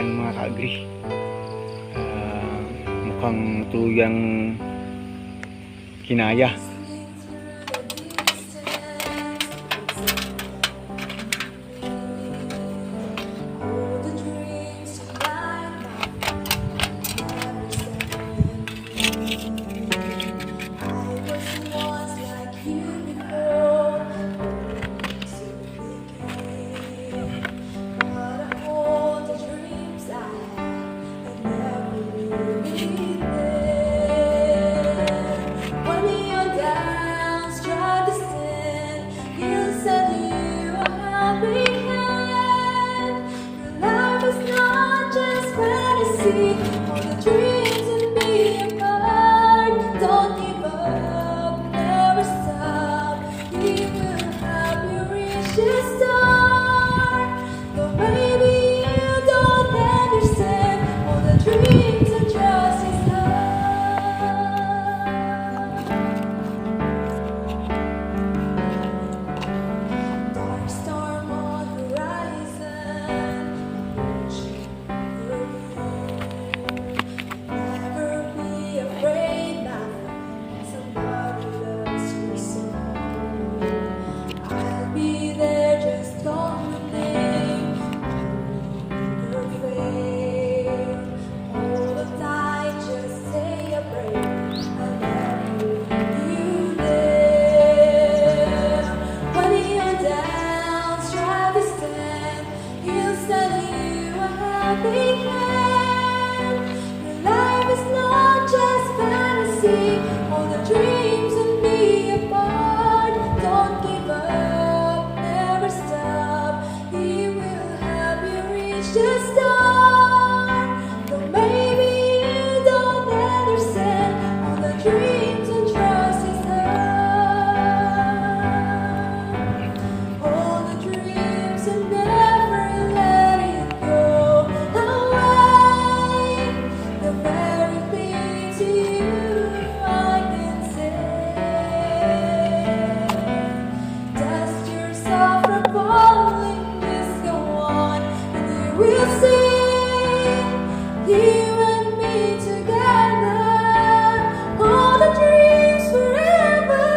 Ayan mga ka-agri, mukhang tuluyang kinaya. All the dreams and be apart. Don't give up, never stop. He will help you reach the star. Though maybe you don't understand all the dreams and trust His love. Dark storm on the horizon. Never be afraid now. Somebody loves you so. I'll be there, just call my name. Never fail. Hold on tight, just say a prayer. I'll never leave you there. When you're down, try to stand. He'll send you a helping hand. Your life is not just fantasy. All the dreams and be apart. Don't give up, never stop. He will help you reach the star. Though maybe you don't understand all the dreams and trust His love. All the dreams and never let it go away. The very things to you I can say. Dust yourself from falling, just go on, and you will see. You and me together, all the dreams forever.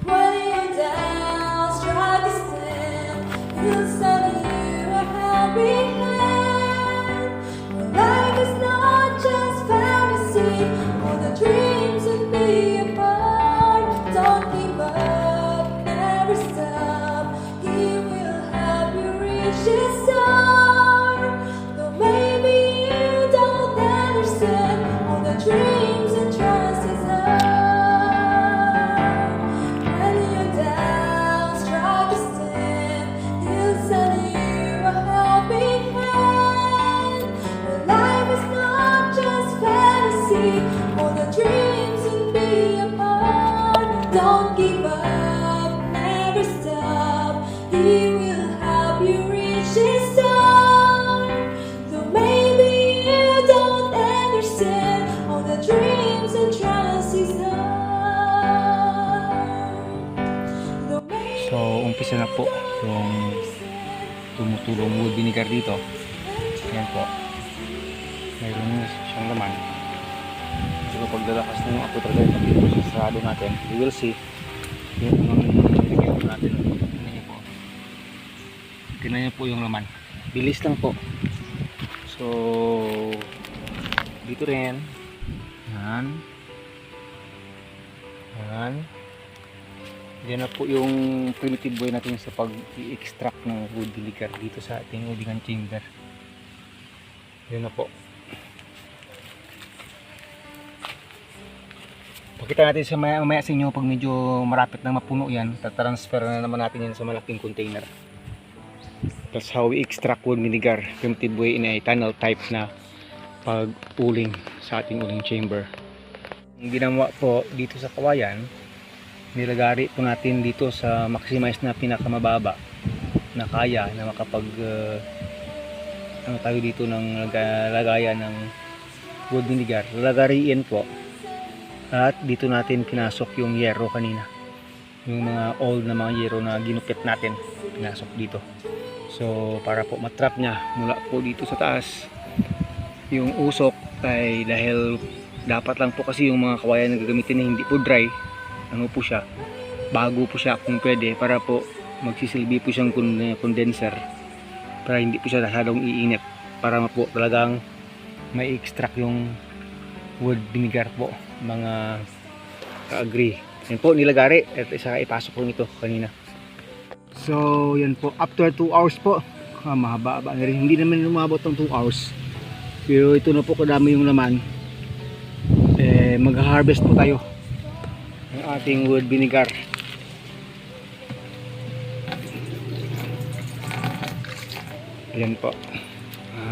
When you're down, try to stand. He'll send you a helping hand. Your life is not just fantasy. All the dreams and be apart. Don't give up, never stop. He will help you reach the star. Though maybe you don't understand all the dreams and trust His love. When you're down, try to stand. He'll send you a helping hand. Your life is not just fantasy. All the dreams and be apart. Don't give up, never stop. He will help you reach His star. Though maybe you don't understand all the dreams and trust His love. Though maybe So umpisa na po yung tumutulong wood vinegar dito. Ayan po, mayroon siyang laman. So kapag lalakas na yung apo talaga, pag dito sa sarado natin, you will see yung nilagyan po natin. Tingnan niyo po yung laman, bilis lang po. So dito rin, yan yan. Yan na po yung primitive way natin sa pag-i-extract ng wood vinegar dito sa ating ulingan chamber. Yan na po. Pakita natin sa mamaya sa inyo pag medyo marapit na mapuno yan. Tatransfer na naman natin yan sa malaking container. That's how we extract wood vinegar. Primitive way in a tunnel type na pag-uling sa ating uling chamber. Ang ginawa po dito sa kawayan, nilagari po natin dito sa maximize na pinakamababa na kaya na makapag ano tayo dito ng lagayan ng wood vinegar. Lalagariin po, at dito natin pinasok yung yero kanina, yung mga old na mga yero na ginupit natin, pinasok dito. So para po matrap niya mula po dito sa taas yung usok, ay dahil dapat lang po kasi yung mga kawayan na gagamitin na hindi po dry, ano po siya, bago po siya kung pwede, para po magsisilbi po siyang condenser para hindi po siya masyadong iinit, para po talagang may extract yung wood vinegar po mga ka-agree. Yan po nilagari at isa ipasok po nito kanina. So yan po, after 2 hours po, mahaba-haba na rin, hindi naman lumabot ng 2 hours, pero ito na po kadami yung laman. Mag-harvest po tayo ng ating wood vinegar. Ayan po,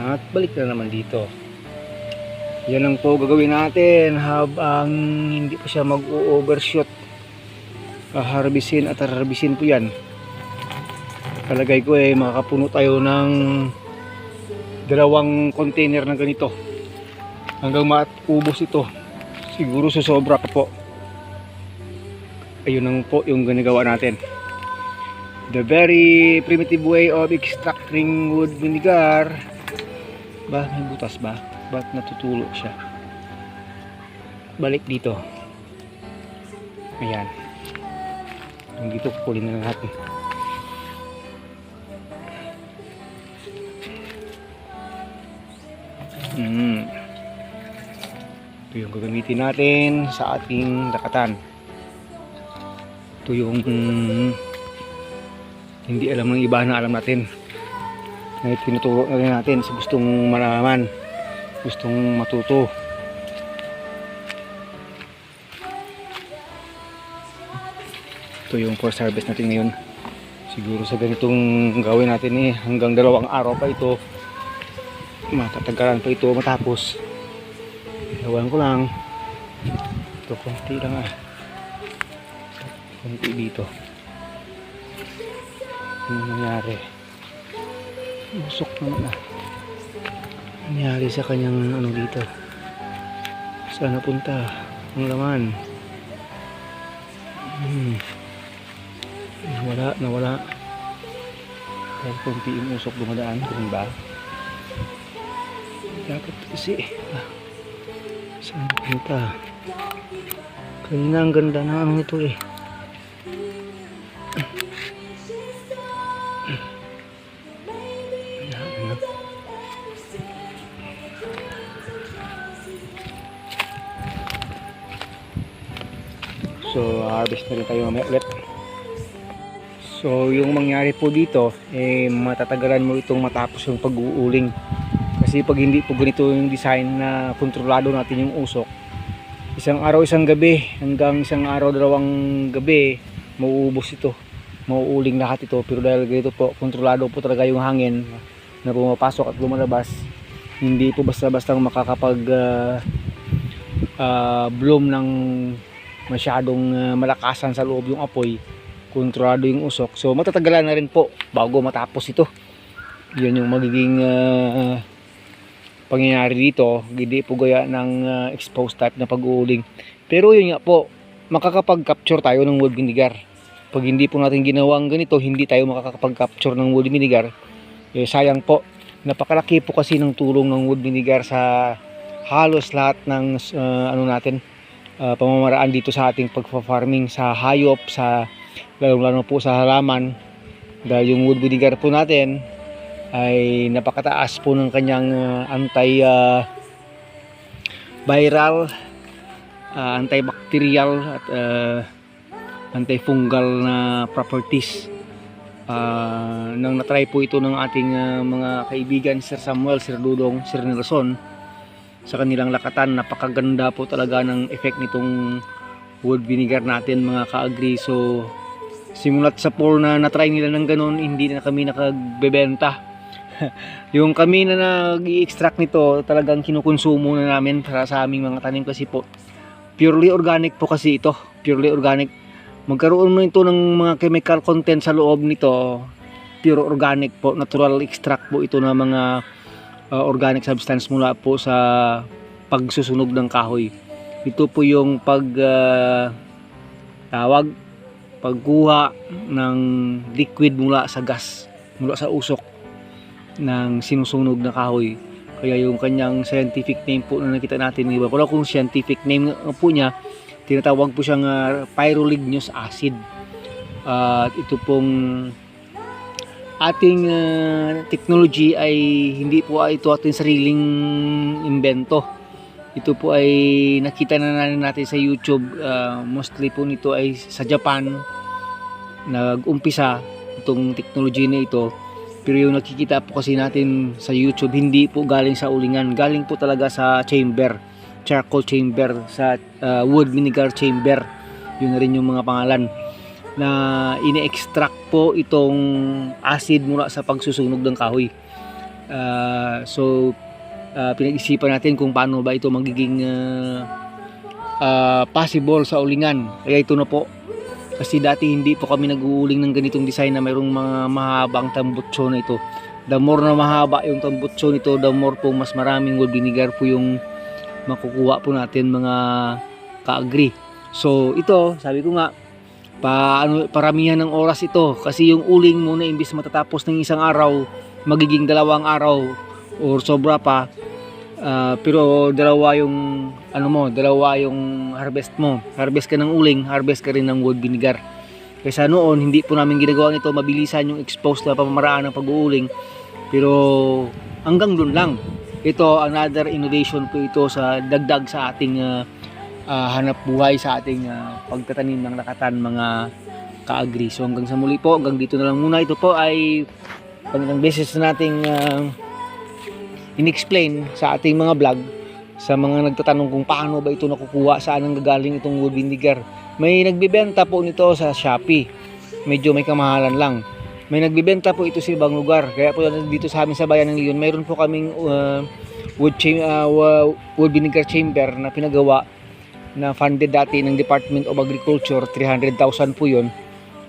at balik na naman dito. Yan lang po gagawin natin habang hindi pa siya mag-overshoot. Harbisin at harbisin po yan. Palagay ko makakapuno tayo ng 2 container ng ganito hanggang maubos ito. Siguro susobra pa po. Ayun lang po yung ginagawa natin. The very primitive way of extracting wood vinegar. Ba, may butas ba? Ba't natutulo siya? Balik dito. Ayan. Yung dito kukulin na natin. Ito yung gagamitin natin sa ating lakatan. Ito yung hindi alam ng iba na alam natin, na tinuturo na rin natin sa gustong malaman, gustong matuto. Ito yung first harvest natin ngayon. Siguro sa ganitong gawin natin hanggang 2 araw pa ito, matatagalan pa ito matapos. Ewan ko lang. Ito konti lang konti dito. Ano nangyari? Usok naman nangyari sa kanyang ano dito. Saan napunta ang laman? Nawala. Dahil konti yung usok dumadaan. Ganun ba? Dapat kasi saan napunta? Kanina ang ganda ng ano ito So harvest na rin tayo mamaya ulit. So yung mangyari po dito, matatagalan mo itong matapos yung pag-uuling. Kasi pag hindi po ganito yung design na kontrolado natin yung usok, isang araw isang gabi hanggang isang araw 2 gabi mauubos ito, mauuling lahat ito. Pero dahil ganito po, kontrolado po talaga yung hangin na pumapasok at lumalabas, hindi po basta-basta makakapag bloom ng masyadong malakasan sa loob yung apoy, kontrolado yung usok. So matatagalan na rin po bago matapos ito. Yun yung magiging pangyayari dito. Hindi po gaya ng exposed type na pag-uuling. Pero yun nga po, makakapag-capture tayo ng wood vinegar. Pag hindi po natin ginawang ganito, hindi tayo makakapag-capture ng wood vinegar. Sayang po. Napakalaki po kasi ng tulong ng wood vinegar sa halos lahat ng pamamaraan dito sa ating pagfa-farming, sa hayop, sa lalo po sa halaman. Dahil yung wood vinegar po natin ay napakataas po ng kanyang anti-viral, antibacterial at antifungal na properties. Nang natry po ito ng ating mga kaibigan, Sir Samuel, Sir Dudong, Sir Nelson, sa kanilang lakatan, napakaganda po talaga ng effect nitong wood vinegar natin mga ka-agree. So simulat sa pour na natry nila ng ganun, hindi na kami nakagbebenta. Yung kami na nag-i-extract nito, talagang kinukonsumo na namin para sa aming mga tanim, kasi po purely organic po kasi ito, purely organic. Magkaroon mo ito ng mga chemical content sa loob nito, pure organic po, natural extract po ito ng mga organic substance mula po sa pagsusunog ng kahoy. Ito po yung pagkuha ng liquid mula sa gas, mula sa usok. ng sinusunog na kahoy. Kaya yung kanyang scientific name po na nakita natin, iba ko lang kung scientific name po niya, tinatawag po siyang pyroligneous acid. At ito pong ating technology ay hindi po ito ating sariling imbento. Ito po ay nakita na natin sa YouTube. Mostly po nito ay sa Japan nag-umpisa itong technology na ito. Pero yung nakikita po kasi natin sa YouTube, hindi po galing sa ulingan. Galing po talaga sa chamber, charcoal chamber, sa wood vinegar chamber. Yun na rin yung mga pangalan. Na ini-extract po itong acid mula sa pagsusunog ng kahoy. So, pinag-isipan natin kung paano ba ito magiging possible sa ulingan. Kaya ito na po. Kasi dati hindi po kami nag-uuling ng ganitong design na mayroong mga mahabang tambutso na ito. The more na mahaba yung tambutso nito, the more po mas maraming wood vinegar po yung makukuha po natin mga ka-agree. So ito, sabi ko nga, paramihan ng oras ito. Kasi yung uling muna imbis matatapos ng isang araw, magiging 2 araw or sobra pa. Pero dalawa yung harvest mo. Harvest ka ng uling, harvest ka rin ng wood vinegar. Kaysa noon, hindi po namin ginagawa nito, mabilisan yung exposed na pamamaraan ng pag-uuling. Pero hanggang doon lang. Ito, another innovation po ito sa dagdag sa ating hanap buhay, sa ating pagtatanim ng lakatan, mga ka-agree. So hanggang sa muli po, hanggang dito na lang muna. Ito po ay pang beses na nating in-explain sa ating mga vlog sa mga nagtatanong kung paano ba ito nakukuha, saan ang gagaling itong wood vinegar. May nagbibenta po nito sa Shopee, medyo may kamahalan lang. May nagbibenta po ito sa ibang lugar, kaya po dito sa amin sa bayan ng Leon, mayroon po kaming wood vinegar chamber na pinagawa, na funded dati ng Department of Agriculture. 300,000 po yun,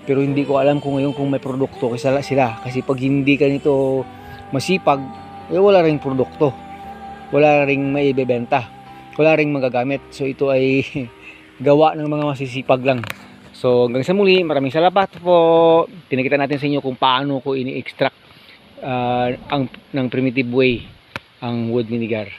pero hindi ko alam kung ngayon kung may produkto sila, kasi pag hindi ka nito masipag, wala ring produkto, wala ring maibebenta, wala ring magagamit. So ito ay gawa ng mga masisipag lang. So hanggang sa muli, maraming salamat po. Pinakita natin sa inyo kung paano ko ini-extract ng primitive way ang wood vinegar.